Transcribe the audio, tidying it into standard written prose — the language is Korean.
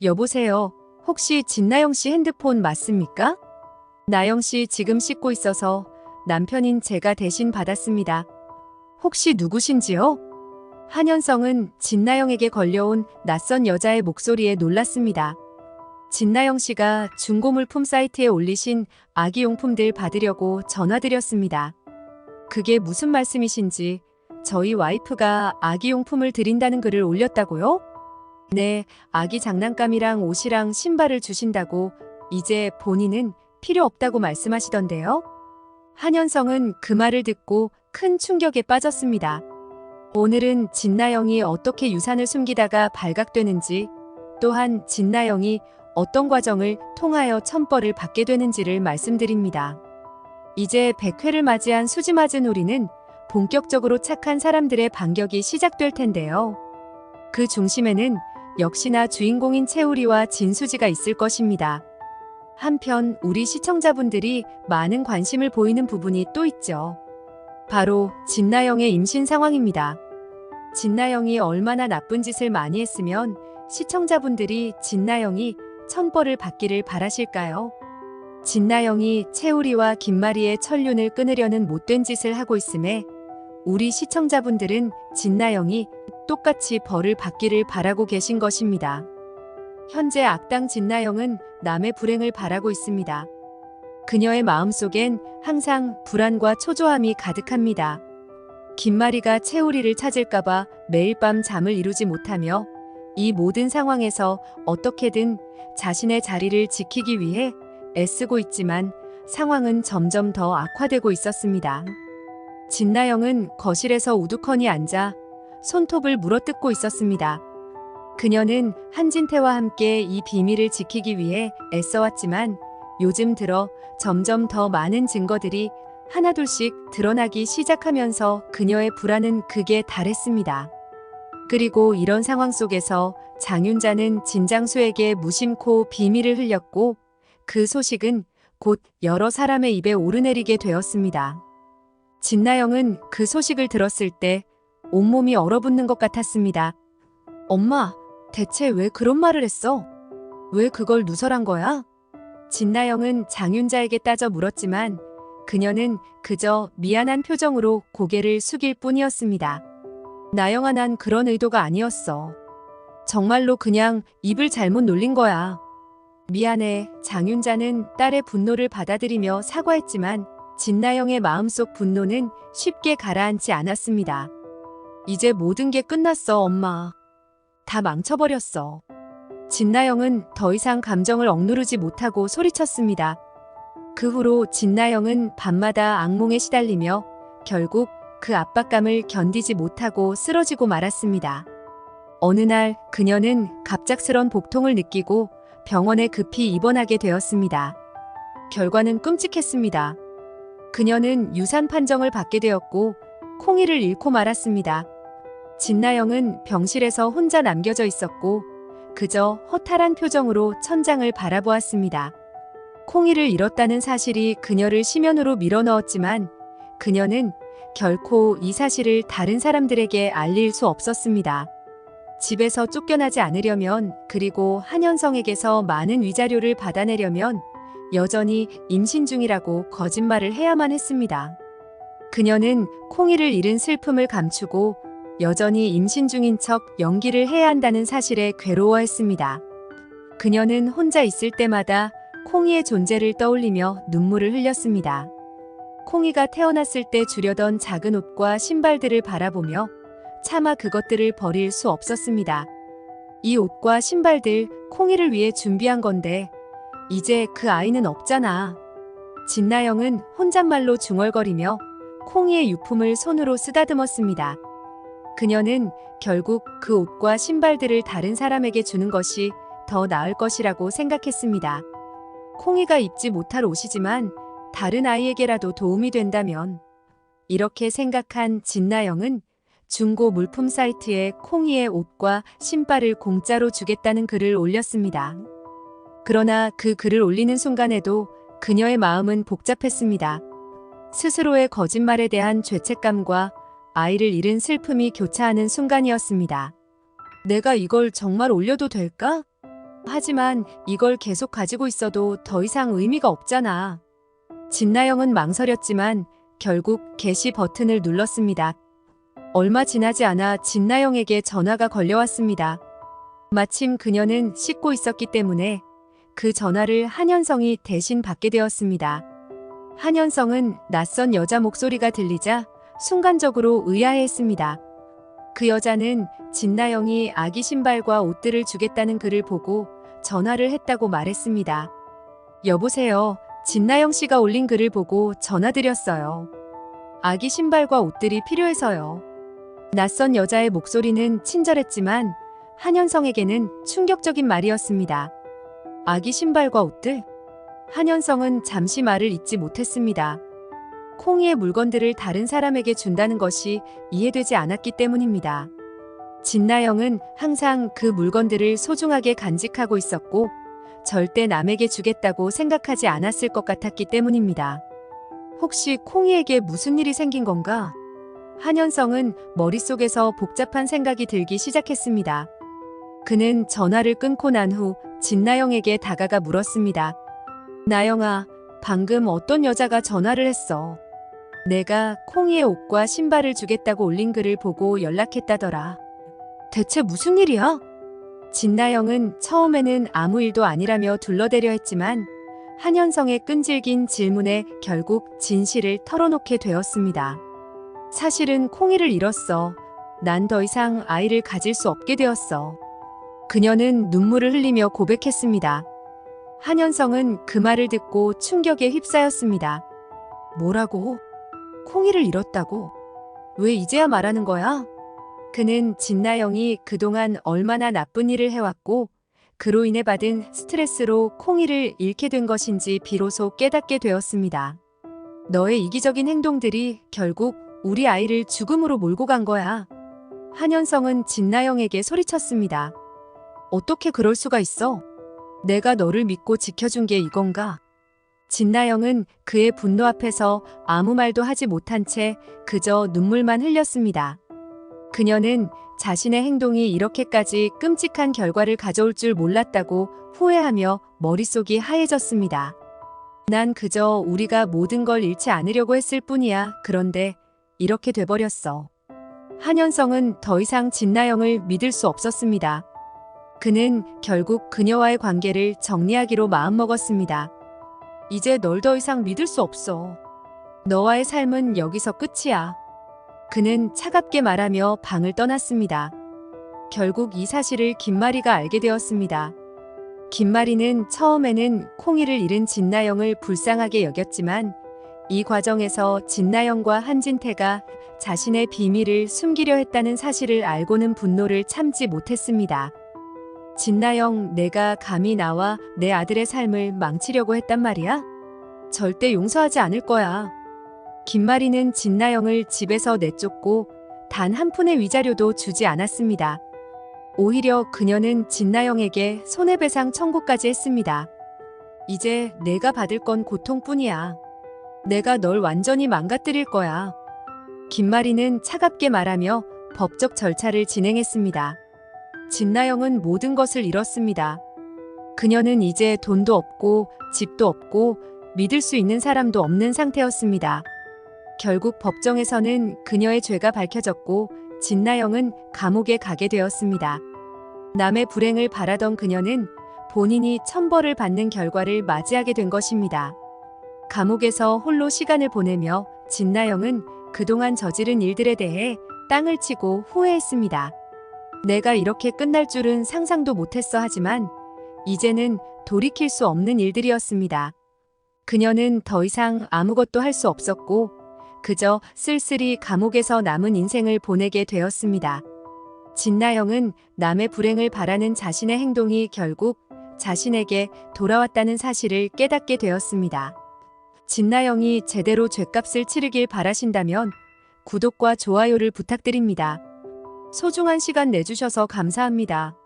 여보세요. 혹시 진나영 씨 핸드폰 맞습니까? 나영 씨 지금 씻고 있어서 남편인 제가 대신 받았습니다. 혹시 누구신지요? 한현성은 진나영에게 걸려온 낯선 여자의 목소리에 놀랐습니다. 진나영 씨가 중고물품 사이트에 올리신 아기용품들 받으려고 전화드렸습니다. 그게 무슨 말씀이신지, 저희 와이프가 아기용품을 드린다는 글을 올렸다고요? 네, 아기 장난감이랑 옷이랑 신발을 주신다고 이제 본인은 필요 없다고 말씀하시던데요. 한현성은 그 말을 듣고 큰 충격에 빠졌습니다. 오늘은 진나영이 어떻게 유산을 숨기다가 발각되는지, 또한 진나영이 어떤 과정을 통하여 천벌을 받게 되는지를 말씀드립니다. 이제 100회를 맞이한 수지 맞은 우리는 본격적으로 착한 사람들의 반격이 시작될 텐데요. 그 중심에는 역시나 주인공인 채우리와 진수지가 있을 것입니다. 한편 우리 시청자분들이 많은 관심을 보이는 부분이 또 있죠. 바로 진나영의 임신 상황입니다. 진나영이 얼마나 나쁜 짓을 많이 했으면 시청자분들이 진나영이 천벌을 받기를 바라실까요? 진나영이 채우리와 김마리의 천륜을 끊으려는 못된 짓을 하고 있음에 우리 시청자분들은 진나영이 똑같이 벌을 받기를 바라고 계신 것입니다. 현재 악당 진나영은 남의 불행을 바라고 있습니다. 그녀의 마음속엔 항상 불안과 초조함이 가득합니다. 김마리가 채우리를 찾을까봐 매일 밤 잠을 이루지 못하며 이 모든 상황에서 어떻게든 자신의 자리를 지키기 위해 애쓰고 있지만 상황은 점점 더 악화되고 있었습니다. 진나영은 거실에서 우두커니 앉아 손톱을 물어뜯고 있었습니다. 그녀는 한진태와 함께 이 비밀을 지키기 위해 애써왔지만 요즘 들어 점점 더 많은 증거들이 하나둘씩 드러나기 시작하면서 그녀의 불안은 극에 달했습니다. 그리고 이런 상황 속에서 장윤자는 진장수에게 무심코 비밀을 흘렸고 그 소식은 곧 여러 사람의 입에 오르내리게 되었습니다. 진나영은 그 소식을 들었을 때 온몸이 얼어붙는 것 같았습니다. 엄마, 대체 왜 그런 말을 했어? 왜 그걸 누설한 거야? 진나영은 장윤자에게 따져 물었지만 그녀는 그저 미안한 표정으로 고개를 숙일 뿐이었습니다. 나영아, 난 그런 의도가 아니었어. 정말로 그냥 입을 잘못 놀린 거야. 미안해. 장윤자는 딸의 분노를 받아들이며 사과했지만 진나영의 마음속 분노는 쉽게 가라앉지 않았습니다. 이제 모든 게 끝났어, 엄마. 다 망쳐버렸어. 진나영은 더 이상 감정을 억누르지 못하고 소리쳤습니다. 그 후로 진나영은 밤마다 악몽에 시달리며 결국 그 압박감을 견디지 못하고 쓰러지고 말았습니다. 어느 날 그녀는 갑작스런 복통을 느끼고 병원에 급히 입원하게 되었습니다. 결과는 끔찍했습니다. 그녀는 유산 판정을 받게 되었고 콩이를 잃고 말았습니다. 진나영은 병실에서 혼자 남겨져 있었고 그저 허탈한 표정으로 천장을 바라보았습니다. 콩이를 잃었다는 사실이 그녀를 심연으로 밀어넣었지만 그녀는 결코 이 사실을 다른 사람들에게 알릴 수 없었습니다. 집에서 쫓겨나지 않으려면, 그리고 한현성에게서 많은 위자료를 받아내려면 여전히 임신 중이라고 거짓말을 해야만 했습니다. 그녀는 콩이를 잃은 슬픔을 감추고 여전히 임신 중인 척 연기를 해야 한다는 사실에 괴로워했습니다. 그녀는 혼자 있을 때마다 콩이의 존재를 떠올리며 눈물을 흘렸습니다. 콩이가 태어났을 때 주려던 작은 옷과 신발들을 바라보며 차마 그것들을 버릴 수 없었습니다. 이 옷과 신발들 콩이를 위해 준비한 건데 이제 그 아이는 없잖아. 진나영은 혼잣말로 중얼거리며 콩이의 유품을 손으로 쓰다듬었습니다. 그녀는 결국 그 옷과 신발들을 다른 사람에게 주는 것이 더 나을 것이라고 생각했습니다. 콩이가 입지 못할 옷이지만 다른 아이에게라도 도움이 된다면. 이렇게 생각한 진나영은 중고 물품 사이트에 콩이의 옷과 신발을 공짜로 주겠다는 글을 올렸습니다. 그러나 그 글을 올리는 순간에도 그녀의 마음은 복잡했습니다. 스스로의 거짓말에 대한 죄책감과 아이를 잃은 슬픔이 교차하는 순간이었습니다. 내가 이걸 정말 올려도 될까? 하지만 이걸 계속 가지고 있어도 더 이상 의미가 없잖아. 진나영은 망설였지만 결국 게시 버튼을 눌렀습니다. 얼마 지나지 않아 진나영에게 전화가 걸려왔습니다. 마침 그녀는 씻고 있었기 때문에 그 전화를 한현성이 대신 받게 되었습니다. 한현성은 낯선 여자 목소리가 들리자 순간적으로 의아해했습니다. 그 여자는 진나영이 아기 신발과 옷들을 주겠다는 글을 보고 전화를 했다고 말했습니다. 여보세요. 진나영 씨가 올린 글을 보고 전화드렸어요. 아기 신발과 옷들이 필요해서요. 낯선 여자의 목소리는 친절했지만 한현성에게는 충격적인 말이었습니다. 아기 신발과 옷들? 한현성은 잠시 말을 잇지 못했습니다. 콩이의 물건들을 다른 사람에게 준다는 것이 이해되지 않았기 때문입니다. 진나영은 항상 그 물건들을 소중하게 간직하고 있었고 절대 남에게 주겠다고 생각하지 않았을 것 같았기 때문입니다. 혹시 콩이에게 무슨 일이 생긴 건가? 한현성은 머릿속에서 복잡한 생각이 들기 시작했습니다. 그는 전화를 끊고 난 후 진나영에게 다가가 물었습니다. 나영아, 방금 어떤 여자가 전화를 했어. 내가 콩이의 옷과 신발을 주겠다고 올린 글을 보고 연락했다더라. 대체 무슨 일이야? 진나영은 처음에는 아무 일도 아니라며 둘러대려 했지만 한현성의 끈질긴 질문에 결국 진실을 털어놓게 되었습니다. 사실은 콩이를 잃었어. 난 더 이상 아이를 가질 수 없게 되었어. 그녀는 눈물을 흘리며 고백했습니다. 한현성은 그 말을 듣고 충격에 휩싸였습니다. 뭐라고? 콩이를 잃었다고? 왜 이제야 말하는 거야? 그는 진나영이 그동안 얼마나 나쁜 일을 해왔고 그로 인해 받은 스트레스로 콩이를 잃게 된 것인지 비로소 깨닫게 되었습니다. 너의 이기적인 행동들이 결국 우리 아이를 죽음으로 몰고 간 거야. 한현성은 진나영에게 소리쳤습니다. 어떻게 그럴 수가 있어? 내가 너를 믿고 지켜준 게 이건가? 진나영은 그의 분노 앞에서 아무 말도 하지 못한 채 그저 눈물만 흘렸습니다. 그녀는 자신의 행동이 이렇게까지 끔찍한 결과를 가져올 줄 몰랐다고 후회하며 머릿속이 하얘졌습니다. 난 그저 우리가 모든 걸 잃지 않으려고 했을 뿐이야. 그런데 이렇게 돼버렸어. 한현성은 더 이상 진나영을 믿을 수 없었습니다. 그는 결국 그녀와의 관계를 정리하기로 마음먹었습니다. 이제 널 더 이상 믿을 수 없어. 너와의 삶은 여기서 끝이야. 그는 차갑게 말하며 방을 떠났습니다. 결국 이 사실을 김마리가 알게 되었습니다. 김마리는 처음에는 콩이를 잃은 진나영을 불쌍하게 여겼지만 이 과정에서 진나영과 한진태가 자신의 비밀을 숨기려 했다는 사실을 알고는 분노를 참지 못했습니다. 진나영, 내가 감히 나와 내 아들의 삶을 망치려고 했단 말이야? 절대 용서하지 않을 거야. 김마리는 진나영을 집에서 내쫓고 단 한 푼의 위자료도 주지 않았습니다. 오히려 그녀는 진나영에게 손해배상 청구까지 했습니다. 이제 내가 받을 건 고통뿐이야. 내가 널 완전히 망가뜨릴 거야. 김마리는 차갑게 말하며 법적 절차를 진행했습니다. 진나영은 모든 것을 잃었습니다. 그녀는 이제 돈도 없고 집도 없고 믿을 수 있는 사람도 없는 상태였습니다. 결국 법정에서는 그녀의 죄가 밝혀졌고 진나영은 감옥에 가게 되었습니다. 남의 불행을 바라던 그녀는 본인이 천벌을 받는 결과를 맞이하게 된 것입니다. 감옥에서 홀로 시간을 보내며 진나영은 그동안 저지른 일들에 대해 땅을 치고 후회했습니다. 내가 이렇게 끝날 줄은 상상도 못했어. 하지만 이제는 돌이킬 수 없는 일들이었습니다. 그녀는 더 이상 아무것도 할 수 없었고 그저 쓸쓸히 감옥에서 남은 인생을 보내게 되었습니다. 진나영은 남의 불행을 바라는 자신의 행동이 결국 자신에게 돌아왔다는 사실을 깨닫게 되었습니다. 진나영이 제대로 죗값을 치르길 바라신다면 구독과 좋아요를 부탁드립니다. 소중한 시간 내주셔서 감사합니다.